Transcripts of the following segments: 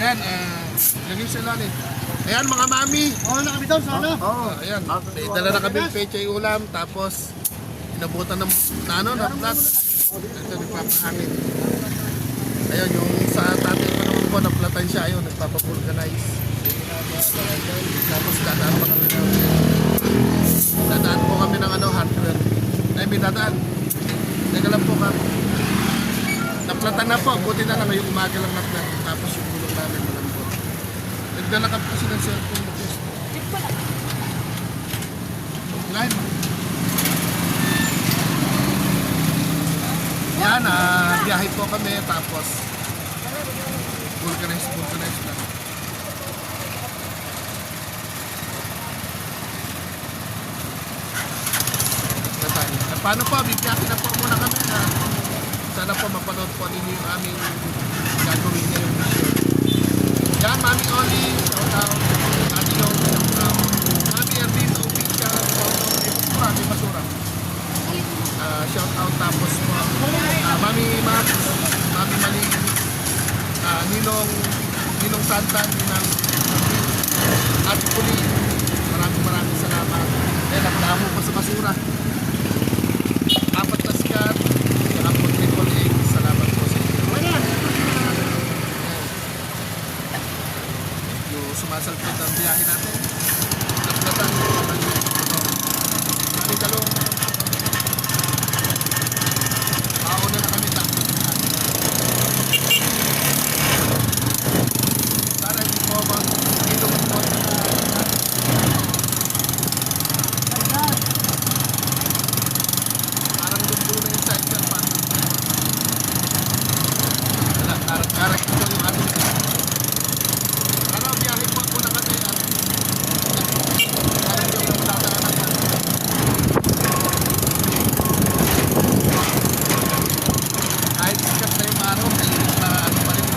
Ayan, lagay sa ilalim. Ayan mga mami. Oo, nakabitaw sa ano? Ayan, may dala na kami pechay ulam. Tapos, inabutan ng plat. Ito, nagpapahangin. Ayun, yung sa tatay ko naman po, naplatan siya. Ayun, nagpapapulganize. Tapos, dadaan po kami ng hardware. Ay, may dadaan. Teka lang po ka. Naplatan na po. Buti na lang ngayong umaga lang naplat. Tapos yung gulong namin malambot. Nagdalakap kasi ng cellphone mo. Check pa lang. Ngayon. Yan, biyahe po kami. Tapos, vulcanize lang. Paano po? Bigyan na po muna kami na sana po mapanood po ninyo yung aming gagawin niya yung mission. Yan, Mami Oli, shout out. Mami Yung, shout out. Mami Erlin, official, Mami Basura. Shout out tapos po. Mami Max, Mami Maling, Ninong Santan, Ninang Ate Puli. Maraming salamat. Eh, nagdamo pa sa basura. Apat na sikat, saka po triple egg. Salamat po sa inyo. Yung sumasalpot ang biyahe natin. Naplatan, kami dalong mauna na kami tapos. Sana hindi po mag-ilong po. Parang lumbo na yung side car pa. Wala, karak ito yung ating. Ano, biyahe po muna kami. Parang yung tataanan natin. Kahit sikat na yung araw, mainit na ano pa rin.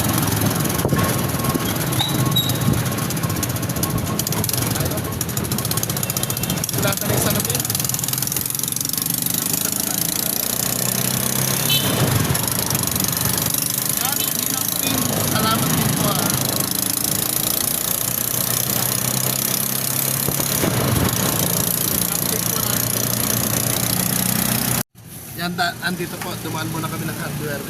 Ayun. Wala ka na yung salamin. Salamat din po. Yan, andito po. Dumaan muna kami ng hardware.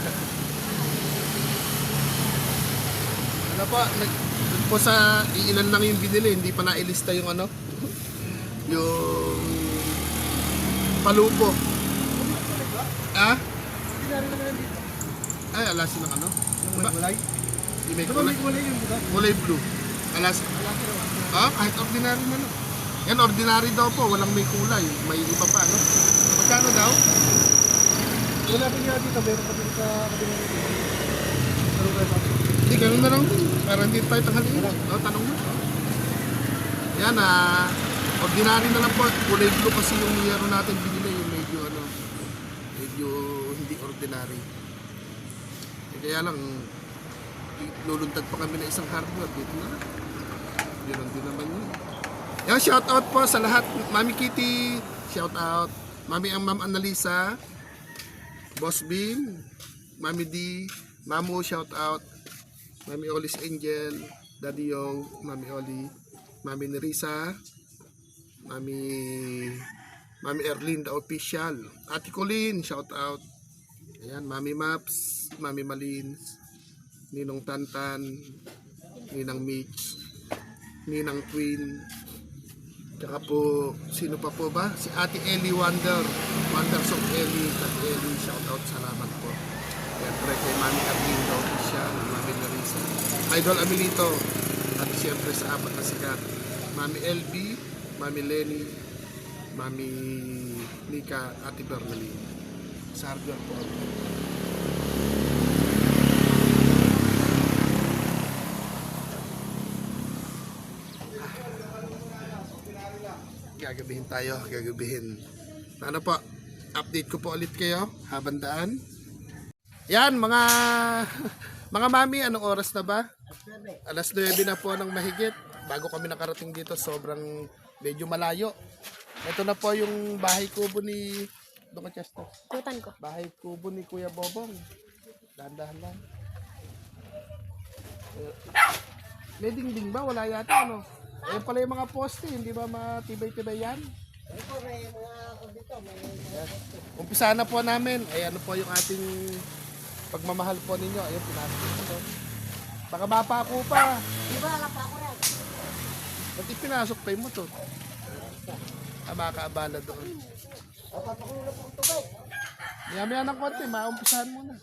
Ano po, po sa ilan lang yung binili. Hindi pa nailista yung yung palupo. Ah? Ay, alasin ng Kulay? Hindi may Kulay kulay. yung buka. Kulay blue. Alasin. Kahit ordinary na lang. Yan, ordinary daw po. Walang may kulay. May iba pa, no? Magkano daw? Wala pa niya dito, meron pa din sa kabinero. Ano kayo pa? Hindi, ganun na lang. Pero hindi tayo tanghaliin. Tanong mo. Yan, ordinary na lang po. Kulay blue kasi yung yero natin binili. Yung medyo hindi ordinary. Kaya lang, luluntad pa kami na isang hardware. Dito na lang. Yun din naman yun. Yan, shout out po sa lahat. Mami Kitty, shout out. Ma'am Annalisa, Boss Bean, Mami D, Mamu, shout out. Mami Oli's Angel, Daddy Yong, Mami Oli, Mami Nerissa, Mami Erlin, the official. Ate Colleen, shout out. Ayan, Mami Maps, Mami Malins, Ninong Tantan, Ninang Mitch, Ninang Queen, tsaka po, sino pa po ba? Si Ate Ellie Wonders of Ellie, Ate Ellie, shout out, salamat po. Siyempre kay Mami Arlindo, siya, Mami Larissa, Idol Amelito, at siyempre sa apat na sikat, Mami LB, Mami Lenny, Mami Nika, Ate Bernalyn. Sa hardware po ako. Gagabihin. Ano po, update ko po ulit kayo habang daan. Yan, mga mami, anong oras na ba? Alas 9 na po ng mahigit. Bago kami nakarating dito, sobrang medyo malayo. Ito na po yung bahay kubo ni Doon ka, Chester. Tutan ko. Bahay kubo ni Kuya Bobong. Dahan-dahan lang. May dingding ba? Wala yata, ano? Ayan pala yung mga poste, hindi ba matibay-tibay yan? Ito, may mga ako dito. May Umpisa na po namin. Ay ano po yung ating pagmamahal po ninyo. Ayun, pinasok ko ito. Baka mapako pa. Di ba, alam pa ako rin. Ba't pinasok pa yung motor? Makaabala doon. Papakulong po ito, guys. Maya-maya ng konti, maumpisahan muna.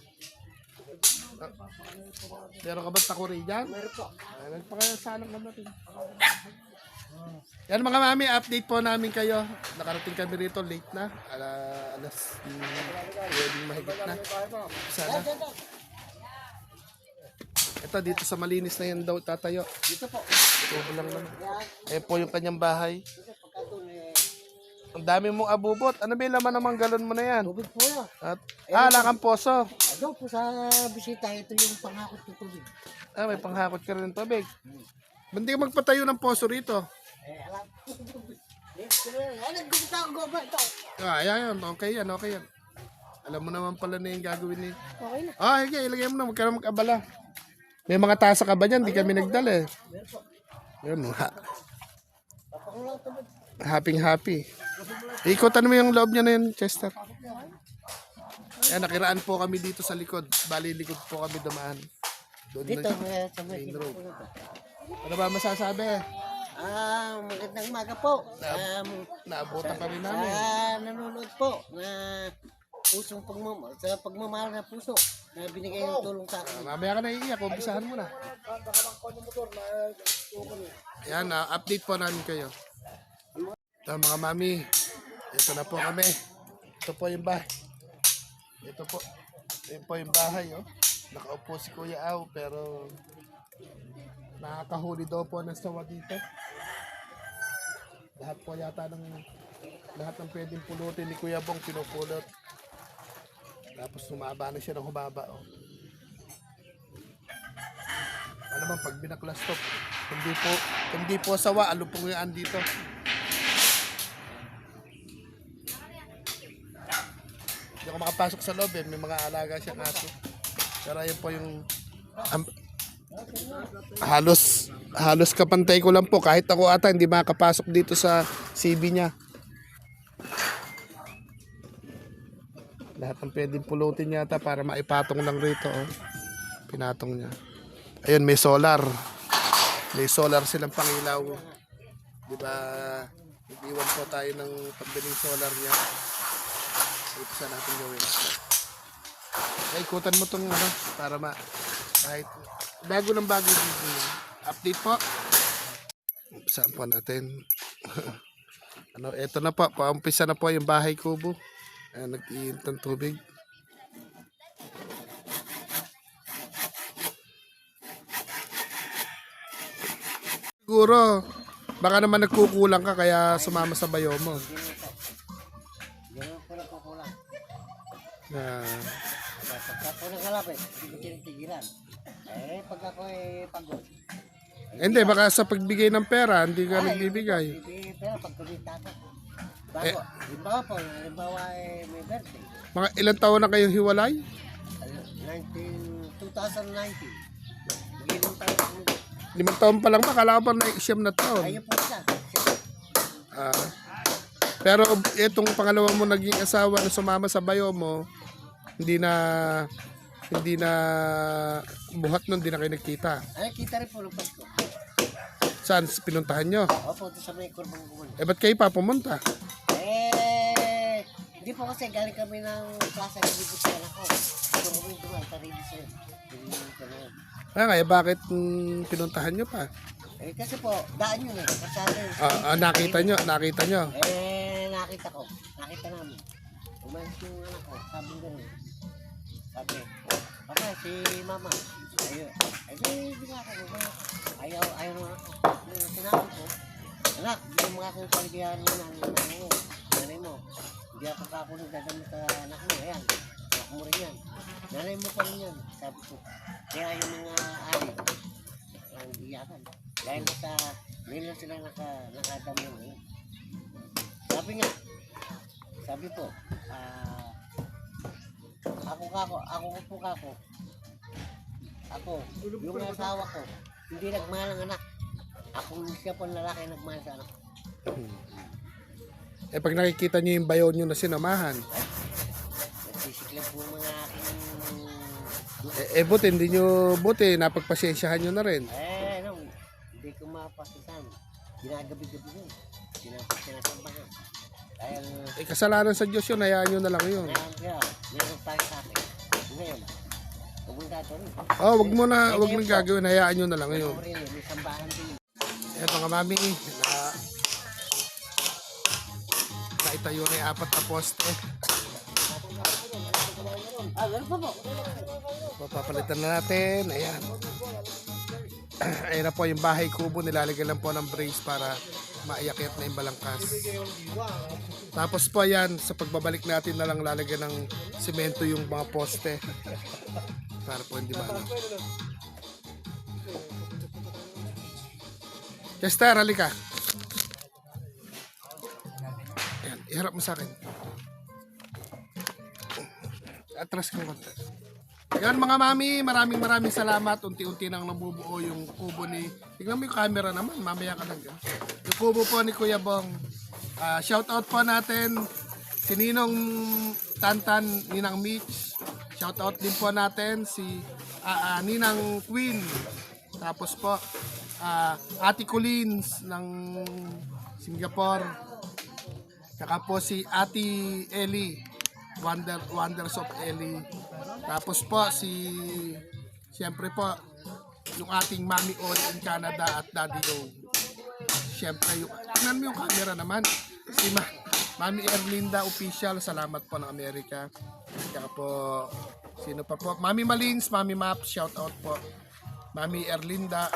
Meron ka ba takuri dyan? Meron po. Nagpakasalang ka natin. Yan mga mami, update po namin kayo. Nakarating kami rito, late na. Alas 9 mahigit na. Sana. Ito, dito sa malinis na yan daw tatayo. Dito po. Ito lang naman. Ayan po yung kanyang bahay. Dito, pagka doon eh. Ang dami mong abubot. Ano ba yung laman ng mga galon mo na yan? Tubig po yan. At, wala kang poso. Doon po sa bisita, ito yung pangakot ng tubig. May panghakot ka rin ng tubig. Hindi ka magpatayo ng poso rito. Alam. Ay, naggumita ako goba ito. Ayan, okay yan, okay yan. Alam mo naman pala na yung gagawin ni... Okay na. Okay, ilagay mo na, huwag ka na mag-abala. May mga tasa ka ba dyan? Di kami nagdala eh. Meron po. Yun, Papakulong tubig. happy. Ikotan mo yung loob niya na yun, Chester. Ayan, nakiraan po kami dito sa likod. Bali, likod po kami dumaan. Doon Dito, na, sa may main road. po nito. Ano ba masasabi? Magandang umaga po. Naabutan ka rin namin. Nanonood po na pusong sa pagmamahal na puso na binigay ng tulong sa akin. Mamaya ka na iiyak, umpisahan mo na. Ayan, update po namin kayo. Ito mga mami, ito na po kami. Ito po yung bahay. Ito po. Ito po yung bahay. Oh. Nakaupo si Kuya Au pero nakakahuli daw po ng sawa dito. Lahat po yata lahat ng pwedeng pulutin ni Kuya Bong pinupulot. Tapos humaba na siya ng humaba. Oh. Alam mo, pag binaklas to, hindi po sawa, alupong yan dito. Hindi ako makapasok sa loob eh. May mga alaga siya kaso. Pero ayun po yung halos kapantay ko lang po. Kahit ako ata hindi makapasok dito sa CB niya. Lahat ng pwedeng pulutin yata para maipatong lang rito. Oh. Pinatong niya. Ayun, may solar. May solar silang pangilaw. Diba, nag-iwan po tayo ng pagbiling solar niya. Ito sa natin gawin. Ay, ikutan mo itong para kahit bago ng bago dito. Update po. Saan po natin? Ito na po. Paumpisa na po yung bahay kubo. Nag-iint ng tubig. Siguro, baka naman nagkukulang ka kaya sumama sa bayo mo. Ganun po na kukulang. Na Pagka po nakalapit, hindi ko tinitigilan. Pag ako pagod. hindi, baka sa pagbigay ng pera, hindi ka nagbibigay. Hindi, pero pag kumita ako. Bago, halimbawa may birthday. Mga ilang taon na kayo hiwalay? 2019. Mag-ilang tayo kami. 5 taon pa lang ba? Kala ko pa na-siyam na taon. Ayun po siya. Pero itong pangalawa mo naging asawa na sumama sa bayo mo, hindi na buhat nun, hindi na kayo nagkita. Ay, kita rin po ng Pasko. Saan? Pinuntahan nyo? Opo, ito sa may kurbang kumun. Ba't kayo pa pumunta? Hindi po kasi galing kami ng klasa ng libot sa anak ko. Ito mo yung dumaan, tarili siya. Bakit pinuntahan nyo pa? Kasi po, daan yun eh. Kasada yun. Nakita nyo? Nakita ko. Nakita namin. Umalis yung anak ko. Sabi gano'n. Sabi, papa, si mama. Hindi nga ako. Ayaw na ako. Sinabi ko, anak, hindi mo nga akong paligayahan mo nanay mo. Hindi ako kakulang dadamit sa anak mo. Ayan, anak mo rin yan. Nanay mo pa rin yan. Sabi ko, kaya yung mga ari, ang iyakan. Dahil sa ngayon sila nakadamo ngayon. Sabi po, ako, yung asawa ko, hindi nagmahal ang anak. Ako siya po ang lalaki ang nagmahal sa anak. Eh pag nakikita niyo yung bayaw niyo na sinamahan, Nagsisiklab po ang mga aking... buti hindi niyo, buti napagpasensyahan niyo na rin. Hindi ko mapasisan. Ginagabi-gabi yun. Sinasambahan. Dahil, Kasalanan sa Diyos yun, hayaan niyo na lang yun. meron tayo sa akin. Ngayon, pumunta ito rin. Wag mo na gagawin, hayaan niyo na lang yun. May sambahan din. Eto nga mami, naitayo na yung 4 na poste. Meron pa po. Papapalitan na natin, ayan. Ayan na po yung bahay kubo, nilalagyan lang po ng brace para maiakyat na yung balangkas. Tapos po yan, sa pagbabalik natin na lang lalagyan ng semento yung mga poste. Para po hindi maano. Chester, halika. Ayan, iharap mo sa akin. Atras ka konti. Yan mga mami, maraming salamat. Unti-unti nang nabubuo yung kubo ni... Tignan mo yung camera naman, mamaya ka lang. Yung kubo po ni Kuya Bong. Shout out po natin si Ninong Tantan, Ninang Mitch. Shout out din po natin si Ninang Queen. Tapos po Ate Collins ng Singapore. Saka po si Ate Ellie. Wonders of Ellie. Tapos po siyempre po yung ating Mami Ol in Canada at Daddy O. Siyempre tingnan mo yung camera naman. Si Mami Erlinda Official, salamat po ng Amerika. Saka po sino pa po? Mami Malins, Mami Maps, shout out po. Mami Erlinda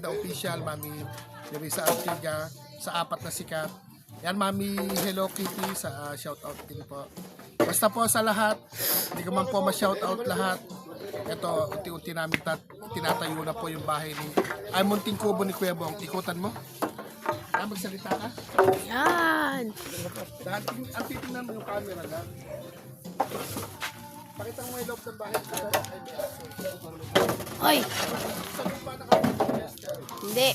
Official, Mami Teresa Artiga sa 4 na sikat. Yan, Mami Hello Kitty sa shoutout din po. Basta po sa lahat, hindi ko man po ma-shoutout lahat. Ito, unti-unti namin tinatayo na po yung bahay ni... Ay, munting kubo ni Kuya Bong. Ikutan mo. Magsalita ka? Yan! Dahil ang titingnan mo yung camera lang. Pakita mo yung loob ng bahay. Oy! Hindi.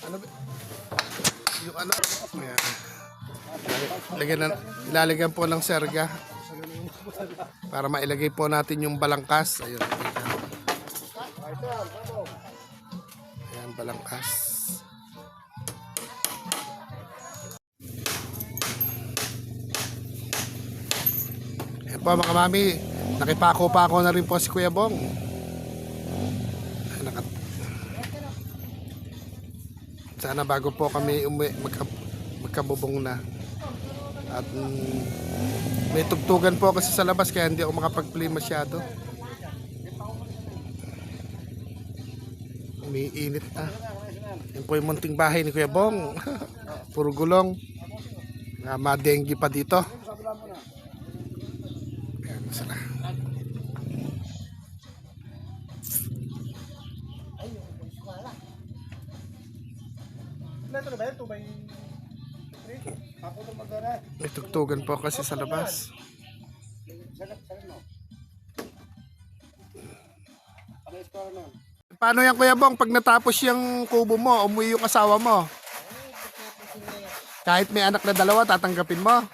Ano ba? Yung ano? Ayan. Ilalagyan po ng serga para mailagay po natin yung balangkas. Ayun. Ayan, balangkas. Ayan po mga mami, nakipako-pako na rin po si Kuya Bong. Sana bago po kami magkabubong na. At may tugtugan po kasi sa labas kaya hindi ako makapag-play masyado. Umiinit na. Yan po yung munting bahay ni Kuya Bong. Puro gulong. Madenggi pa dito. Ayan, masala. May tugtugan po kasi sa labas. Paano yan Kuya Bong? Pag natapos yung kubo mo, umuwi yung asawa mo? Kahit may anak na 2, tatanggapin mo?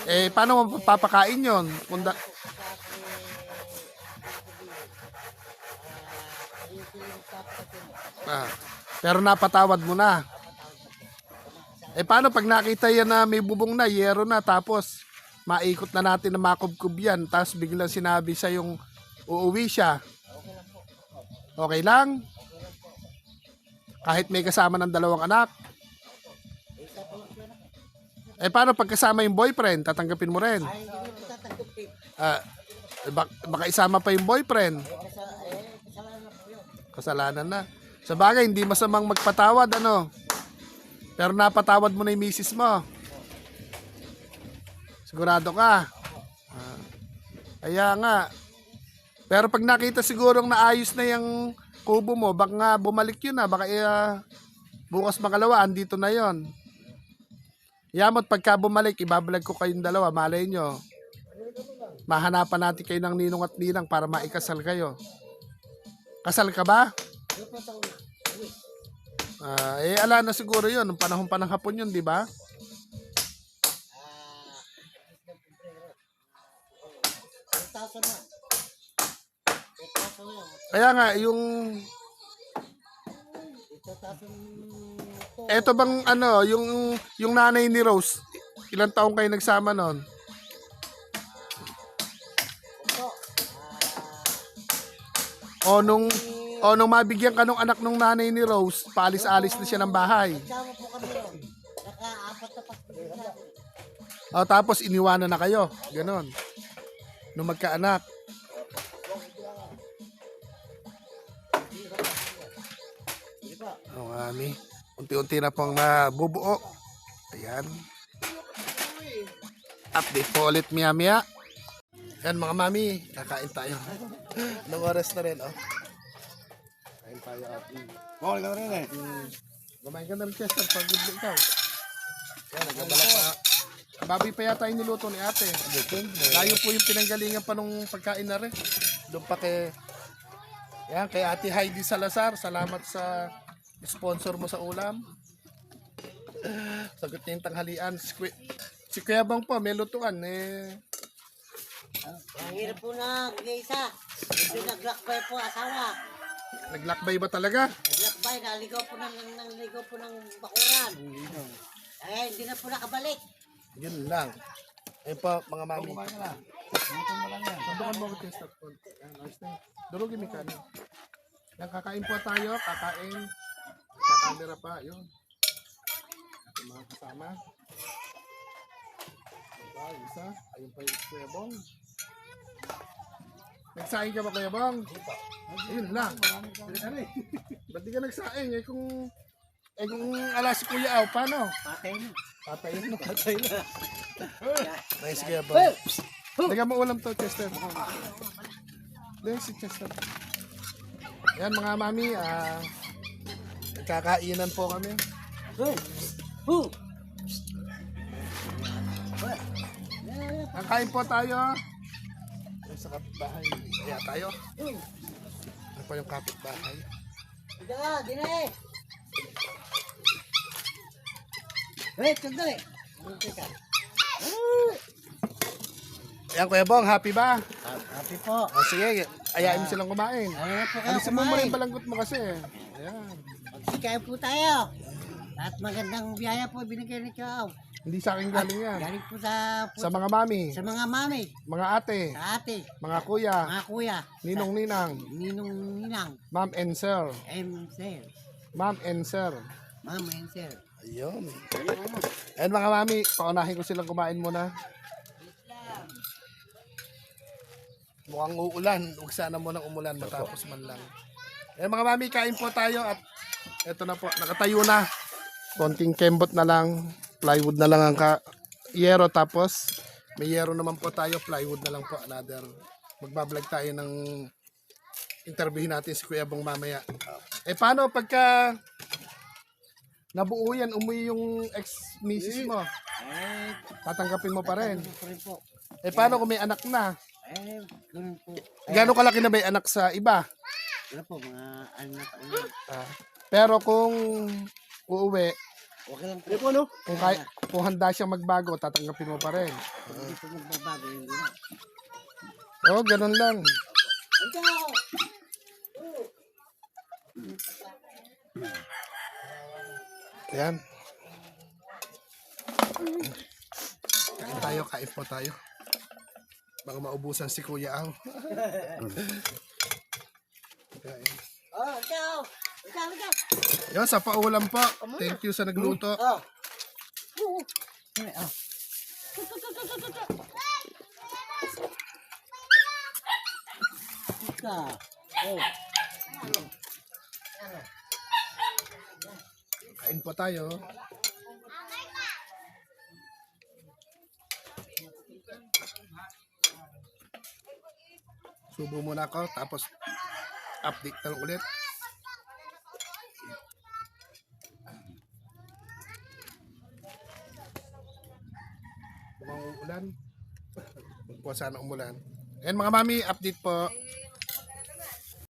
Eh, paano mo papakain yun? Pero napatawad mo na. Eh paano pag nakita yan na may bubong na, yero na, tapos maikot na natin na makubkub yan, tapos biglang sinabi sa yung uuwi siya. Okay lang? Kahit may kasama ng 2 anak. Eh paano pag kasama yung boyfriend, tatanggapin mo rin? Baka isama pa yung boyfriend. Kasalanan na. Sa bagay, hindi masamang magpatawad, ano? Pero napatawad mo na yung misis mo. Sigurado ka. Kaya nga. Pero pag nakita sigurong naayos na yung kubo mo, baka nga bumalik yun baka bukas makalawa, andito na yon. Yamot, pagka bumalik, ibabalag ko kayong dalawa, malay nyo. Mahanapan natin kayo ng ninong at ninang para maikasal kayo. Kasal ka ba? Ala na siguro yun, nung panahon pa ng hapon yun, di ba? Kaya nga, yung... Eto bang ano, yung nanay ni Rose, ilang taong kayo nagsama nun? O nung mabigyan ka nung anak nung nanay ni Rose, paalis-alis na siya ng bahay. Kasama po kami yun. Naka-apat na pasbigil natin. O tapos iniwanan na kayo, ganon. Nung magkaanak. O mami, unti-unti na pong nabubuo. Ayan. Update po ulit maya-maya. Yan mga mami, kakain tayo. Nung oras na rin, kain tayo. Bawal ka na rin eh. Kumain ka na rin, Chester, pag-good ikaw. Yan, nagabala pa. Baboy pa yata yung niluto ni ate. Layo po yung pinanggalingan pa nung pagkain na rin. Doon pa kay... Yan, kay ate Heidi Salazar. Salamat sa sponsor mo sa ulam. Sagot niya yung tanghalian. Si Kuya Bang po, may lutuan Ang hirap po na isa. Medyo naglakbay po asawa. Naglakbay ba talaga? Naglakbay, naligaw po ng bakuran. Eh, hindi na po nakabalik. Yun lang. Ayun po, mga mami. Kumain ka na. Luto mo lang yan. Sabukan mo ako test up. Durugin mi kanin. Yan, kakain po tayo. Kakain. Kakamera pa. Yun. Ating mga kasama. Diba, isa. Ayun pa yung Kuya Bong. Nagsaing ka ba, Kuya Bong? Ayun lang. Ba't di ka nagsaing? Kung alas si Kuya Aw, paano? Patay na. Patay na. Patay na. Nice, Kuya Bong. Lagyan mo ulam to, Chester. Dahil si Chester. Yan mga mami, nagkakainan po kami. Kakain po tayo. Sa kapitbahay. Kaya tayo. Ano pa yung kapitbahay? Diga, dinay. Wait, sandali. Teka. Ayan, Kuya Bong, happy ba? Happy po. Sige, ayain mo silang kumain. Ayun po kayo Alisin mo mo rin kumain. balanggot mo kasi. Ayan. Magsikain po tayo. At magandang biyaya po binigay ni Kaaw. Hindi sa akin galing yan. Galing po sa Sa mga mami, mga mami, mga ate, sa ate, mga kuya, mga kuya, ninong ninang, ninong ninang, ma'am and sir. sir, Ma'am and sir. ma'am and sir. Ayun. Ayan mga mami, paunahin ko silang kumain muna. Mukhang uulan. Huwag sana munang umulan matapos man lang. Ayan mga mami, kain po tayo at eto na po, nakatayo na. Konting kembot na lang. Plywood na lang ang yero, tapos may yero naman po tayo, plywood na lang po. Another, magbablog tayo ng interviewin natin si Kuya Bong mamaya. Paano pagka nabuo yan, umuwi yung ex-misis mo? Tatanggapin mo pa rin. Po. Paano kung may anak na? Ganun po. Gano'ng kalaki na ba yung anak sa iba? Ano po, mga anak. Pero kung uuwi, Okay lang po. kung handa siyang magbago, tatanggapin mo pa rin. Hindi po magbabago yung gina. Oo, ganun lang. Ayan. Kain po tayo. Baka maubusan si Kuya Aw. Kain. Oh, ikaw. Ikaw. Yan, sa paulam po. Thank you sa nagluto. Oh. Ika. Oh. Kain po tayo. Subo muna ako, tapos update na lang ulit. Mukhang uulan. Huwag po sana umulan. Ayan mga mami, update po.